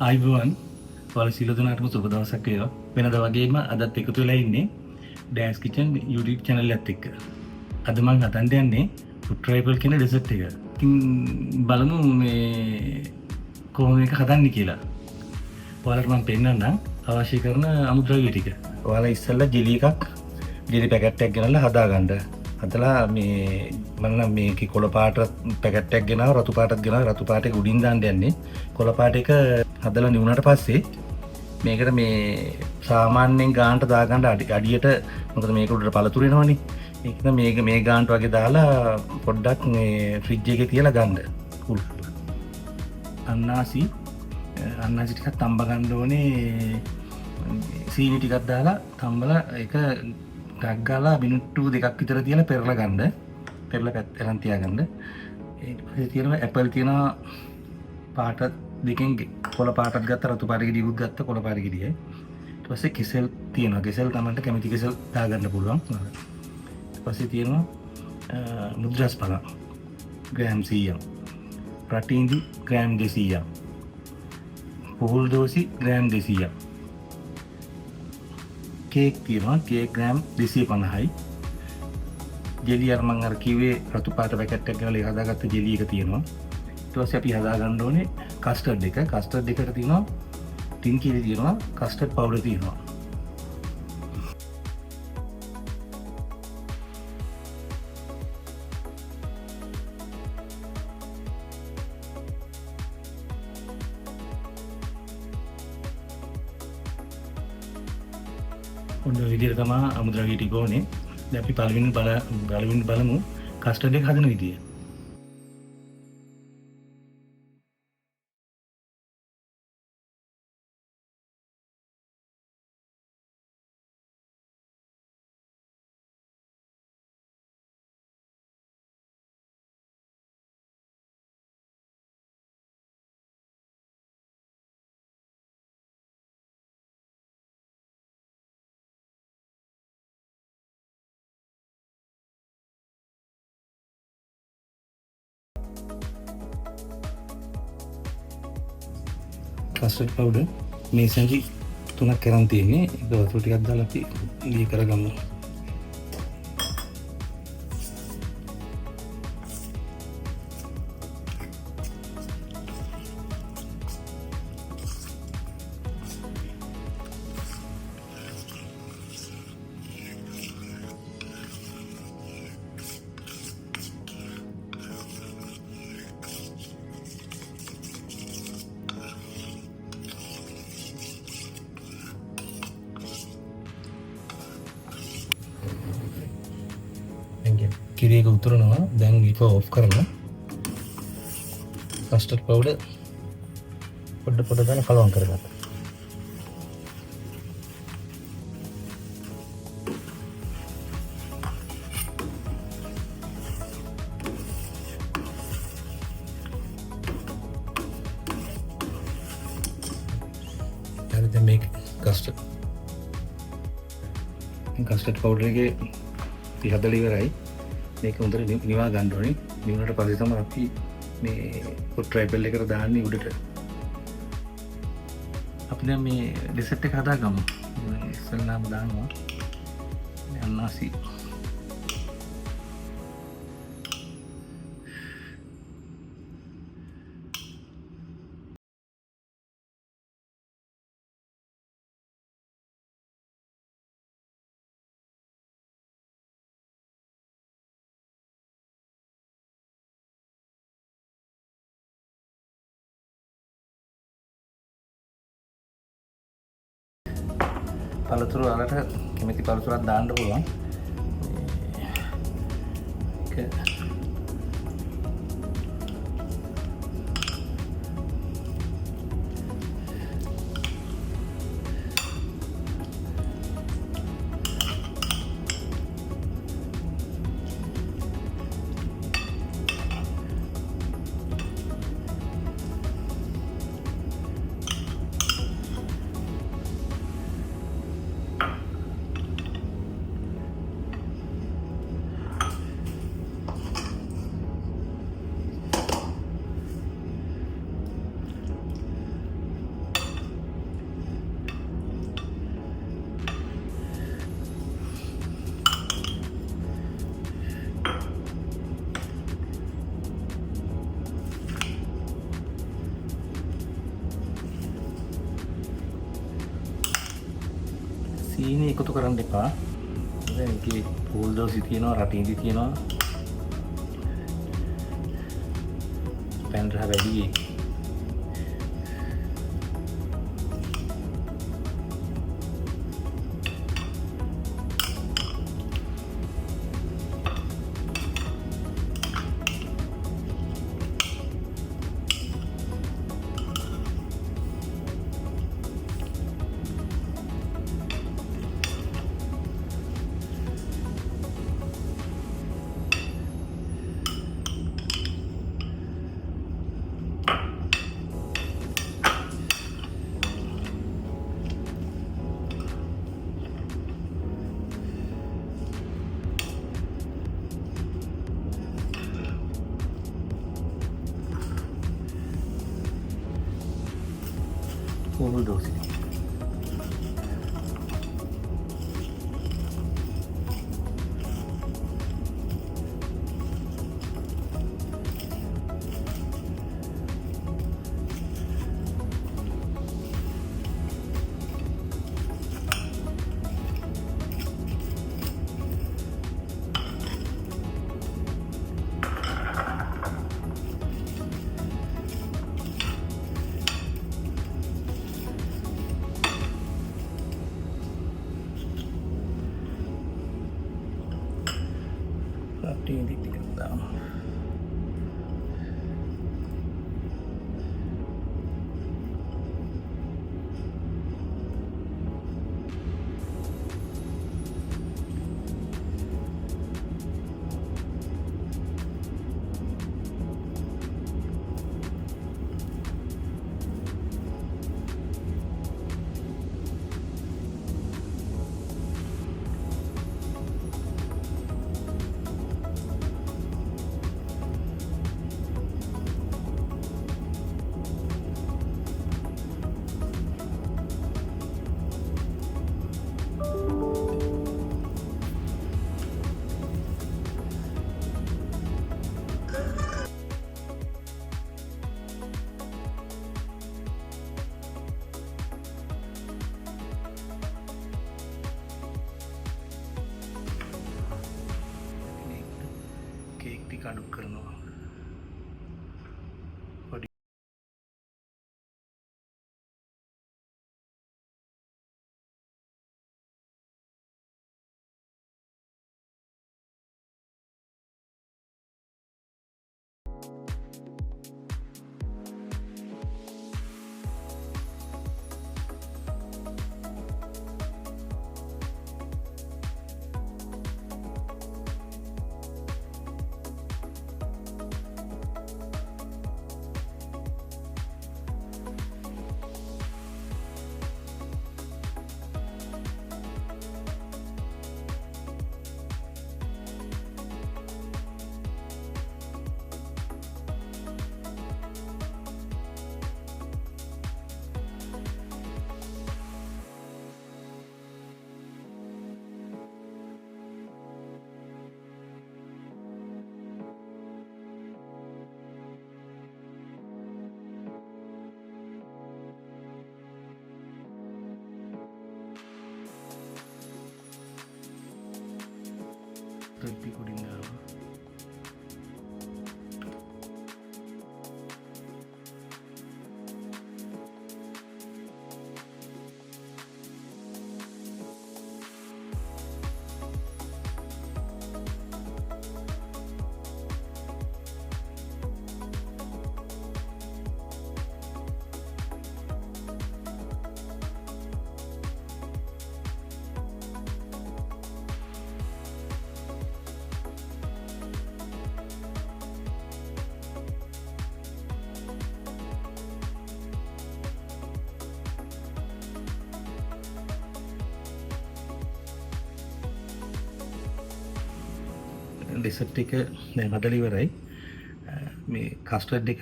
ආයිබෝවන් ඔයාලා සියලු දෙනාටම සුබ දවසක් වේවා. වෙනද වගේම අදත් එකතු වෙලා ඉන්නේ ඩෑන්ස් කිචන් YouTube channel එකත් එක්ක. අද මම හදන්න යන්නේ ෆුඩ් ට්‍රයිබල් කියන ඩෙසර්ට් එක. ඉතින් බලමු මේ කොහොම එක හදන්නේ කියලා. ඔයාලට මම පෙන්නන්නම් අවශ්‍ය කරන අමුද්‍රව්‍ය ටික. ඔයාලා ඉස්සෙල්ලා ජෙලි එකක් ජෙලි පැකට් එකක් ගෙනල්ලා හදාගන්න. හදලා මේ මම නම් මේකේ කොළ පාට පැකට් එකක් ගෙනාවා, රතු පාටක් ගෙනාවා. රතු පාට එක උඩින් දාන්න යන්නේ. කොළ පාට එක හදලා නිවුණාට පස්සේ මේකට මේ සාමාන්‍යයෙන් ගානට දාගන්න අඩියට, මොකද මේක උඩට පළතුරු එනවනේ. ඒක මේක මේ ගානට වගේ දාලා පොඩ්ඩක් මේ ෆ්‍රිජ් එකේ තියලා ගන්න. කුල්. අන්නාසි ටිකක් තම්බ ගන්න ඕනේ. සීනි ටිකක් දාලා තම්බලා ඒක ටක් ගාලා මිනිත්තු 2ක් විතර තියලා පෙරලා ගන්න. පෙරලා පැත්තෙන් තියාගන්න. ඊට පස්සේ තියෙනවා ඇපල් තියෙනවා පාට දෙකෙන් කොළ පාටත් ගත්ත, රතු පාට ගෙඩියකුත් ගත්ත, කොළ පාට ගෙඩියයි. ඊට පස්සේ කෙසෙල් තියෙනවා. කෙසෙල් තමන්ට කැමති කෙසෙල් දාගන්න පුළුවන්. ඊට පස්සේ තියෙනවා මුද්‍රස් පල ග්‍රෑම් 100ක්, රටින්දි ග්‍රෑම් 200ක්, පුහුල් දෝසි ග්‍රෑම් 200ක්, කේක් තියෙනවා කේක් ග්‍රෑම් 250යි. ජෙලි අර මම අර කිව්වේ රතු පාට පැකට් එකක් ගාලා හදාගත්ත ජෙලි එක තියෙනවා. ඊට පස්සේ අපි හදා ගන්න ඕනේ කස්ටර්ඩ් එක. කස්ටර්ඩ් එකට තියෙනවා ටින් කිරි තියෙනවා, කස්ටර්ඩ් පවුඩර් තියෙනවා. ඔන්න ඔය විදිහට තමයි අමුද්‍රව්‍ය ටික ඕනේ. දැන් අපි පළවෙනි බලමු කස්ටර්ඩ් එක හදන විදිය. කස්ටර්ඩ් පවුඩර් මේ සැන්චි 3ක් කරන් තියෙන්නේ. ඒක වතුර ටිකක් දාලා අපි දී කරගමු. කිරි එක උතුරනවා. දැන් ඒක ඔෆ් කරලා කස්ටර්ඩ් පවුඩර් පොඩ දාලා කලවම් කරගන්න. හරිද? මේක කස්ටර්ඩ් පවුඩර් එකේ හදලා ඉවරයි. මේක හොඳට නිවා ගන්න ඕනේ. නිවුණාට පස්සේ තමයි අපි මේ ෆුඩ් ට්‍රයිබල් එකට දාන්නේ උඩට. අපි දැන් මේ ඩෙසර්ට් එක හදාගමු. ඉස්සෙල්ලාම දානවා අන්නාසි. පළතුරු වලට කැමති පළතුරක් දාන්න පුළුවන්. සීනි එකතු කරන්න එපා. දැන් ඒකේ පූල් දෝසි තියෙනවා, රටින්දි තියෙනවා. පැන් රහ වැඩි. පූල් දෝසි රටින්දි ටිකක් දානවා. කේක් ටික අඩු කරනවා. පොඩි රෙද්දි කොටින් දානවා. ඩෙසර්ට් එක දැන් හදලා ඉවරයි. මේ කස්ටර්ඩ් එක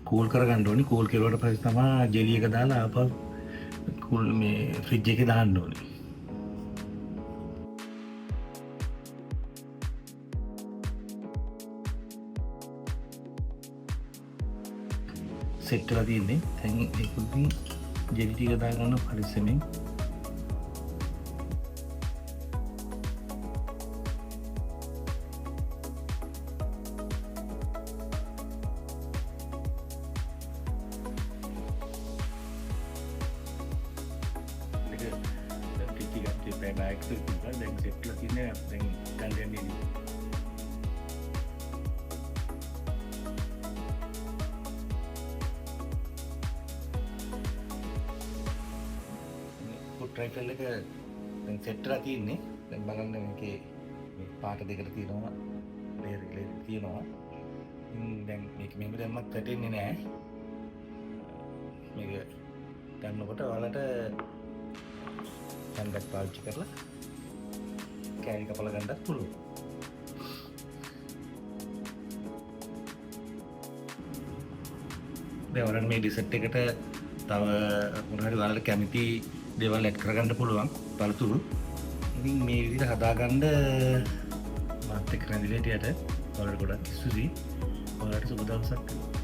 කූල් කරගන්න ඕනේ. කූල් කෙරුවට පස්සේ තමයි ජෙලි එක දාලා ආපහු කූල් මේ ෆ්‍රිජ් එකේ දාන්න ඕනේ. සෙට් වෙලා තියෙන්නේ. දැන් ඒකෙන් ජෙලි ටික දාගන්න පරිස්සමෙන්. බෑග් එක තිබ්බා. දැන් සෙට් වෙලා තියෙන්නේ. දැන් ගන්න යන්නේ. ට්‍රයිෆල් එක දැන් සෙට් වෙලා තියෙන්නේ. දැන් බලන්න මේකේ මේ පාට දෙකට තියෙනවා ලේයර් තියෙනවා. දැන් මේක මෙහෙම දැම්මත් වැටෙන්නේ නැහැ. මේක ගන්නකොට ඔයාලට හන්ඩක් පාවිච්චි කරලා කෑලි කපලා ගන්නත් පුළුවන්. දැන් ඔයාලට මේ ඩිසර්ට් එකට තව මොනවා හරි ඔයාලට කැමති දේවල් ඇඩ් කරගන්න පුළුවන් පළතුරු. ඉතින් මේ විදිහට හදාගන්න මාත් එක්ක රැඳිලා හිටියට ඔයාලට ගොඩක් ස්තුතියි. ඔයාලට සුබ දවසක්.